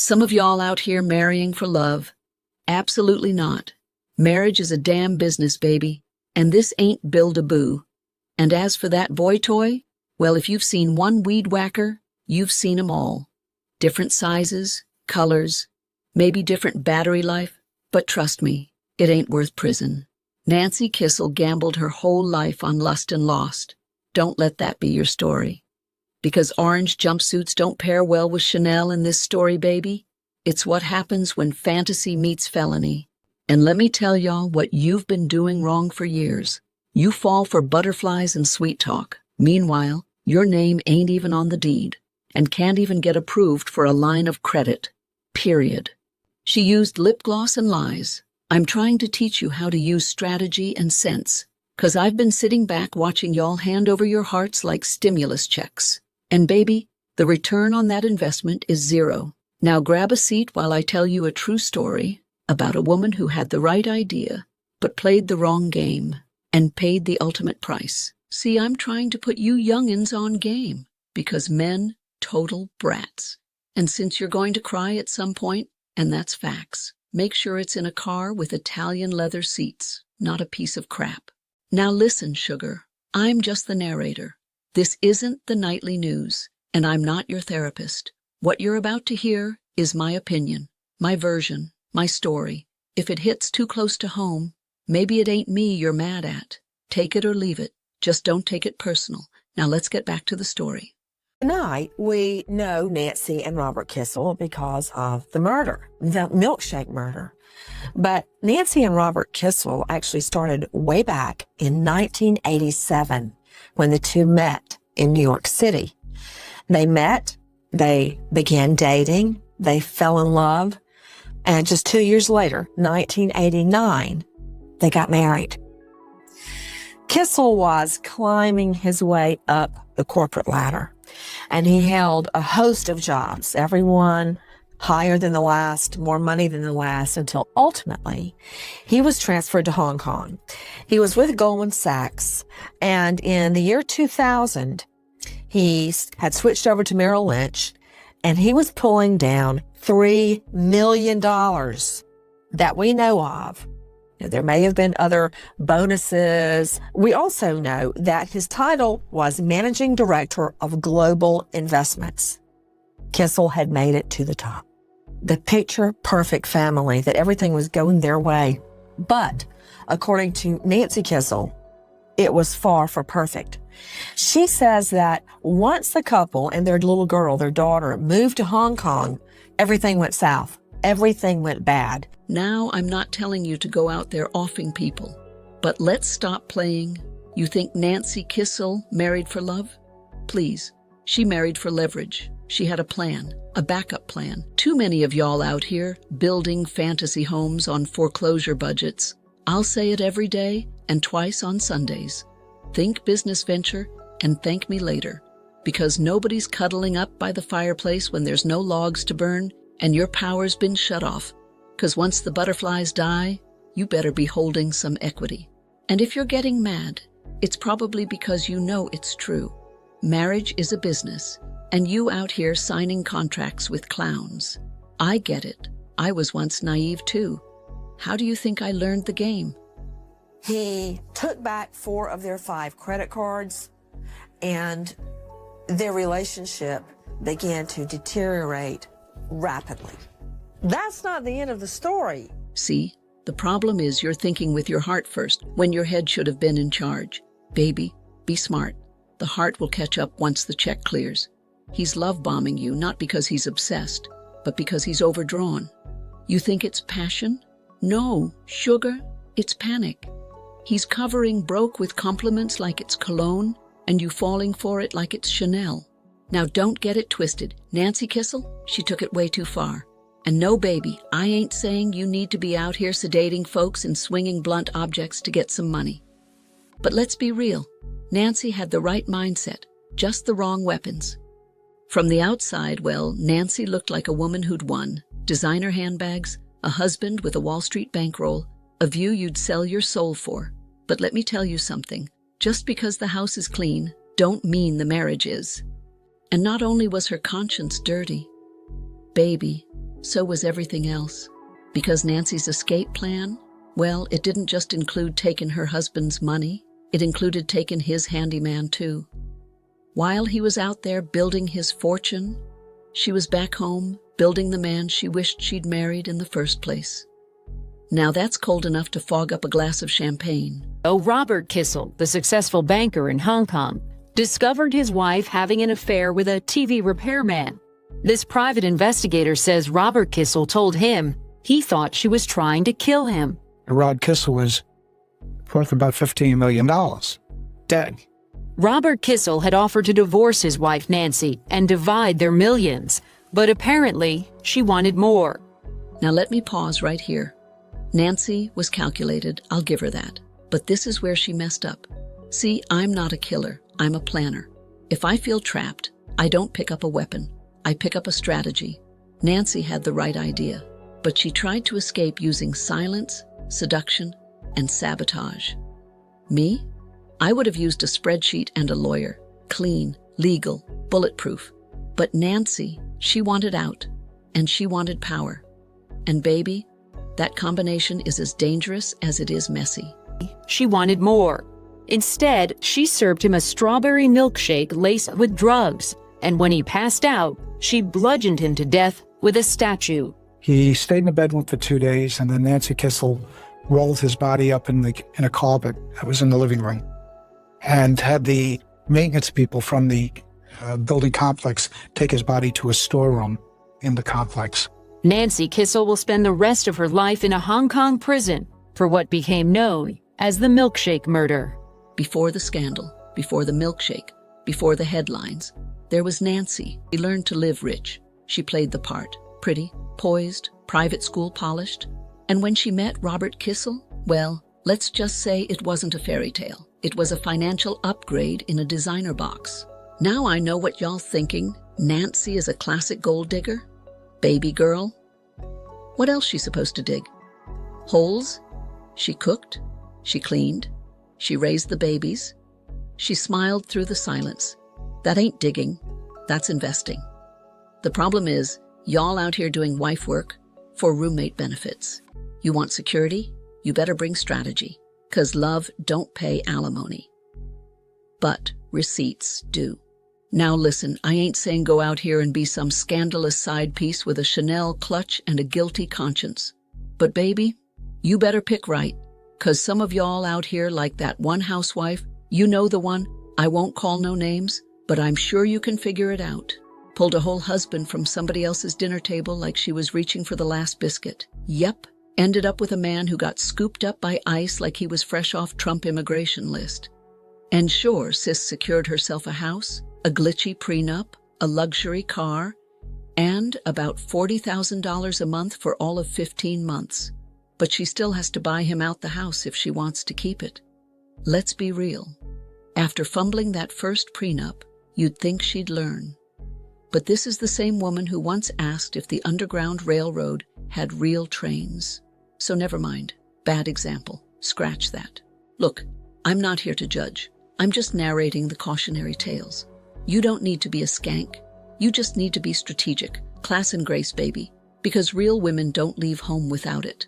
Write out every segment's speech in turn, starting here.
Some of y'all out here marrying for love. Absolutely not. Marriage is a damn business, baby. And this ain't Build-A-Boo. And as for that boy toy, well, if you've seen one weed whacker, you've seen 'em all. Different sizes, colors, maybe different battery life, but trust me, it ain't worth prison. Nancy Kissel gambled her whole life on lust and lost. Don't let that be your story. Because orange jumpsuits don't pair well with Chanel in this story, baby. It's what happens when fantasy meets felony. And let me tell y'all what you've been doing wrong for years. You fall for butterflies and sweet talk. Meanwhile, your name ain't even on the deed, and can't even get approved for a line of credit. Period. She used lip gloss and lies. I'm trying to teach you how to use strategy and sense, 'cause I've been sitting back watching y'all hand over your hearts like stimulus checks. And baby, the return on that investment is zero. Now grab a seat while I tell you a true story about a woman who had the right idea, but played the wrong game, and paid the ultimate price. See, I'm trying to put you youngins on game, because men, total brats. And since you're going to cry at some point, and that's facts, make sure it's in a car with Italian leather seats, not a piece of crap. Now listen, sugar, I'm just the narrator. This isn't the nightly news, and I'm not your therapist. What you're about to hear is my opinion, my version, my story. If it hits too close to home, maybe it ain't me you're mad at. Take it or leave it. Just don't take it personal. Now let's get back to the story. Tonight, we know Nancy and Robert Kissel because of the murder, the Milkshake murder. But Nancy and Robert Kissel actually started way back in 1987 when the two met in New York City. They met, they began dating, they fell in love, and just 2 years later, 1989, they got married. Kissel was climbing his way up the corporate ladder, and he held a host of jobs, everyone higher than the last, more money than the last, until ultimately he was transferred to Hong Kong. He was with Goldman Sachs, and in the year 2000, he had switched over to Merrill Lynch, and he was pulling down $3 million that we know of. There may have been other bonuses. We also know that his title was Managing Director of Global Investments. Kissel had made it to the top. The picture-perfect family, that everything was going their way. But according to Nancy Kissel, it was far from perfect. She says that once the couple and their little girl, their daughter, moved to Hong Kong, everything went south. Everything went bad. Now, I'm not telling you to go out there offing people, but let's stop playing. You think Nancy Kissel married for love? Please, she married for leverage. She had a plan, a backup plan. Too many of y'all out here building fantasy homes on foreclosure budgets. I'll say it every day and twice on Sundays. Think business venture and thank me later, because nobody's cuddling up by the fireplace when there's no logs to burn and your power's been shut off. Because once the butterflies die, you better be holding some equity. And if you're getting mad, it's probably because you know it's true. Marriage is a business, and you out here signing contracts with clowns. I get it. I was once naive too. How do you think I learned the game? He took back 4 of their 5 credit cards, and their relationship began to deteriorate rapidly. That's not the end of the story. See, the problem is you're thinking with your heart first, when your head should have been in charge. Baby, be smart. The heart will catch up once the check clears. He's love-bombing you, not because he's obsessed, but because he's overdrawn. You think it's passion? No, sugar, it's panic. He's covering broke with compliments like it's cologne, and you falling for it like it's Chanel. Now don't get it twisted. Nancy Kissel, she took it way too far. And no, baby, I ain't saying you need to be out here sedating folks and swinging blunt objects to get some money. But let's be real. Nancy had the right mindset, just the wrong weapons. From the outside, well, Nancy looked like a woman who'd won. Designer handbags, a husband with a Wall Street bankroll, a view you'd sell your soul for. But let me tell you something. Just because the house is clean, don't mean the marriage is. And not only was her conscience dirty, baby, So was everything else. Because Nancy's escape plan, well, it didn't just include taking her husband's money, it included taking his handyman too. While he was out there building his fortune, she was back home building the man she wished she'd married in the first place. Now that's cold enough to fog up a glass of champagne. Robert Kissel, the successful banker in Hong Kong, discovered his wife having an affair with a TV repairman. This private investigator says Robert Kissel told him he thought she was trying to kill him. Rod Kissel was worth about $15 million. Dead. Robert Kissel had offered to divorce his wife Nancy and divide their millions, but apparently she wanted more. Now let me pause right here. Nancy was calculated, I'll give her that. But this is where she messed up. See, I'm not a killer, I'm a planner. If I feel trapped, I don't pick up a weapon. I pick up a strategy. Nancy had the right idea, but she tried to escape using silence, seduction, and sabotage. Me? I would have used a spreadsheet and a lawyer. Clean, legal, bulletproof. But Nancy, she wanted out, and she wanted power. And baby, that combination is as dangerous as it is messy. She wanted more. Instead, she served him a strawberry milkshake laced with drugs, and when he passed out, she bludgeoned him to death with a statue. He stayed in the bedroom for 2 days, and then Nancy Kissel rolled his body up in a carpet that was in the living room and had the maintenance people from the building complex take his body to a storeroom in the complex. Nancy Kissel will spend the rest of her life in a Hong Kong prison for what became known as the Milkshake murder. Before the scandal, before the milkshake, before the headlines, there was Nancy. She learned to live rich. She played the part, pretty, poised, private school polished. And when she met Robert Kissel, well, let's just say it wasn't a fairy tale. It was a financial upgrade in a designer box. Now I know what y'all thinking. Nancy is a classic gold digger? Baby girl? What else she supposed to dig? Holes? She cooked. She cleaned. She raised the babies. She smiled through the silence. That ain't digging. That's investing. The problem is, y'all out here doing wife work for roommate benefits. You want security? You better bring strategy, 'cause love don't pay alimony. But receipts do. Now listen, I ain't saying go out here and be some scandalous side piece with a Chanel clutch and a guilty conscience. But baby, you better pick right, 'cause some of y'all out here like that one housewife, you know the one, I won't call no names, but I'm sure you can figure it out. Pulled a whole husband from somebody else's dinner table like she was reaching for the last biscuit. Yep, ended up with a man who got scooped up by ICE like he was fresh off Trump immigration list. And sure, sis secured herself a house, a glitchy prenup, a luxury car, and about $40,000 a month for all of 15 months. But she still has to buy him out the house if she wants to keep it. Let's be real. After fumbling that first prenup, you'd think she'd learn. But this is the same woman who once asked if the Underground Railroad had real trains. So never mind. Bad example. Scratch that. Look, I'm not here to judge. I'm just narrating the cautionary tales. You don't need to be a skank. You just need to be strategic. Class and grace, baby. Because real women don't leave home without it.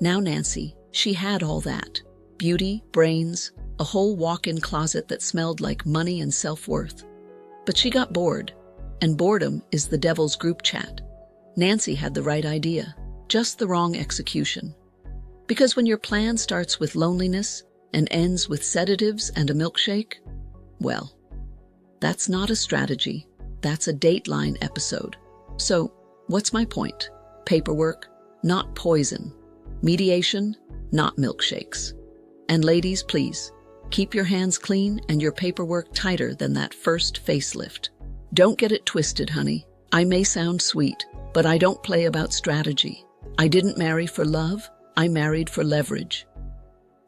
Now Nancy, she had all that. Beauty, brains, a whole walk-in closet that smelled like money and self-worth. But she got bored. And boredom is the devil's group chat. Nancy had the right idea, just the wrong execution. Because when your plan starts with loneliness and ends with sedatives and a milkshake, well, that's not a strategy, that's a Dateline episode. So, what's my point? Paperwork, not poison. Mediation, not milkshakes. And ladies, please, keep your hands clean and your paperwork tighter than that first facelift. Don't get it twisted, honey. I may sound sweet, but I don't play about strategy. I didn't marry for love, I married for leverage.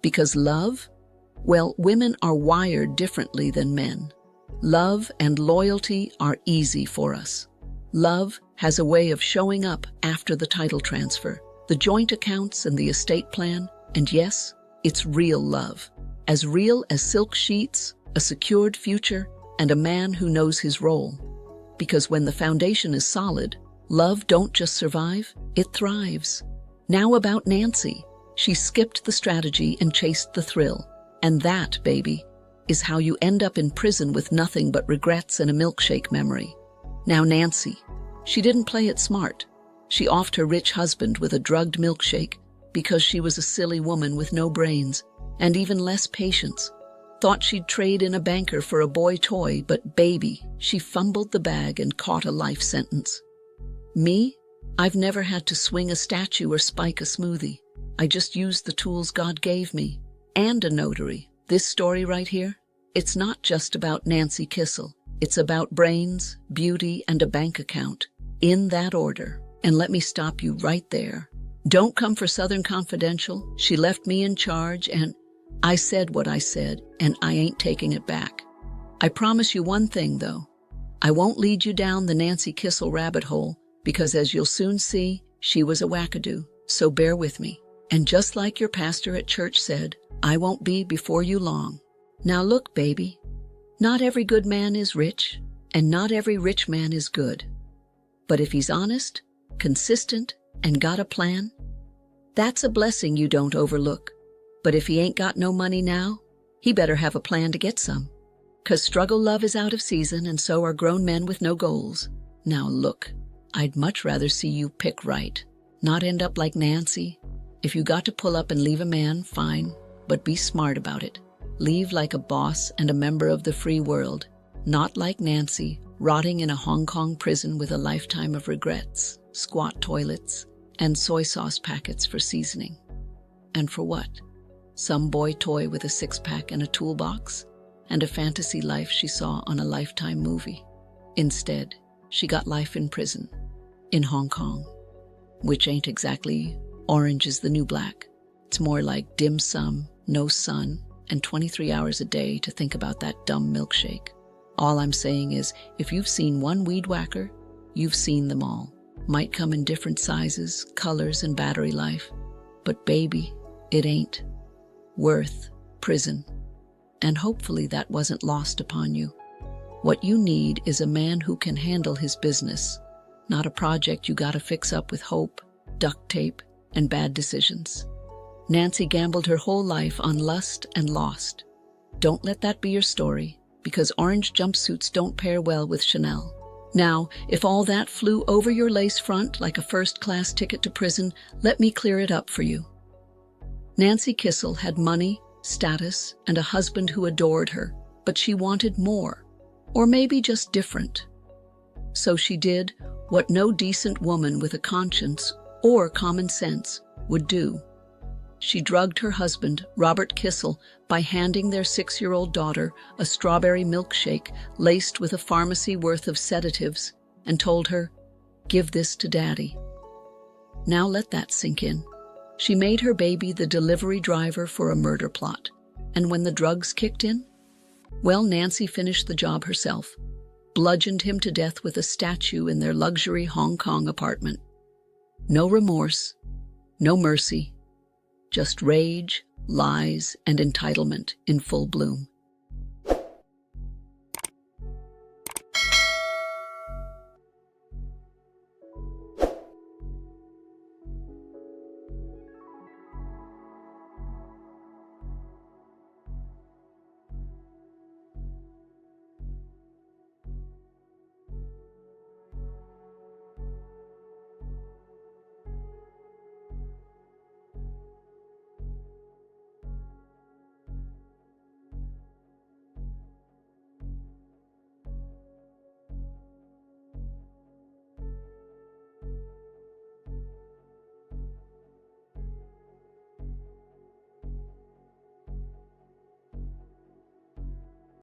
Because love? Well, women are wired differently than men. Love and loyalty are easy for us. Love has a way of showing up after the title transfer, the joint accounts and the estate plan, and yes, it's real love. As real as silk sheets, a secured future, and a man who knows his role. Because when the foundation is solid, Love don't just survive, it thrives. Now about Nancy. She skipped the strategy and chased the thrill. And that, baby, is how you end up in prison with nothing but regrets and a milkshake memory. Now Nancy, she didn't play it smart. She offed her rich husband with a drugged milkshake because she was a silly woman with no brains and even less patience. Thought she'd trade in a banker for a boy toy, but baby, she fumbled the bag and caught a life sentence. Me? I've never had to swing a statue or spike a smoothie. I just used the tools God gave me. And a notary. This story right here, it's not just about Nancy Kissel. It's about brains, beauty, and a bank account. In that order. And let me stop you right there. Don't come for Southern Confidential. She left me in charge, and I said what I said, and I ain't taking it back. I promise you one thing, though. I won't lead you down the Nancy Kissel rabbit hole, because as you'll soon see, she was a wackadoo, so bear with me. And just like your pastor at church said, I won't be before you long. Now look, baby, not every good man is rich, and not every rich man is good. But if he's honest, consistent, and got a plan, that's a blessing you don't overlook. But if he ain't got no money now, he better have a plan to get some. 'Cause struggle love is out of season, and so are grown men with no goals. Now look, I'd much rather see you pick right, not end up like Nancy. If you got to pull up and leave a man, fine, but be smart about it. Leave like a boss and a member of the free world, not like Nancy, rotting in a Hong Kong prison with a lifetime of regrets, squat toilets, and soy sauce packets for seasoning. And for what? Some boy toy with a six-pack and a toolbox, and a fantasy life she saw on a Lifetime movie. Instead, she got life in prison, in Hong Kong, which ain't exactly Orange is the New Black. It's more like dim sum, no sun, and 23 hours a day to think about that dumb milkshake. All I'm saying is, if you've seen one weed whacker, you've seen them all. Might come in different sizes, colors, and battery life. But baby, it ain't worth prison. And hopefully that wasn't lost upon you. What you need is a man who can handle his business, not a project you gotta fix up with hope, duct tape, and bad decisions. Nancy gambled her whole life on lust and lost. Don't let that be your story, because orange jumpsuits don't pair well with Chanel. Now, if all that flew over your lace front like a first-class ticket to prison, let me clear it up for you. Nancy Kissel had money, status, and a husband who adored her, but she wanted more, or maybe just different. So she did what no decent woman with a conscience or common sense would do. She drugged her husband, Robert Kissel, by handing their 6-year-old daughter a strawberry milkshake laced with a pharmacy worth of sedatives and told her, "Give this to Daddy." Now let that sink in. She made her baby the delivery driver for a murder plot. And when the drugs kicked in, well, Nancy finished the job herself, bludgeoned him to death with a statue in their luxury Hong Kong apartment. No remorse, no mercy, just rage, lies, and entitlement in full bloom.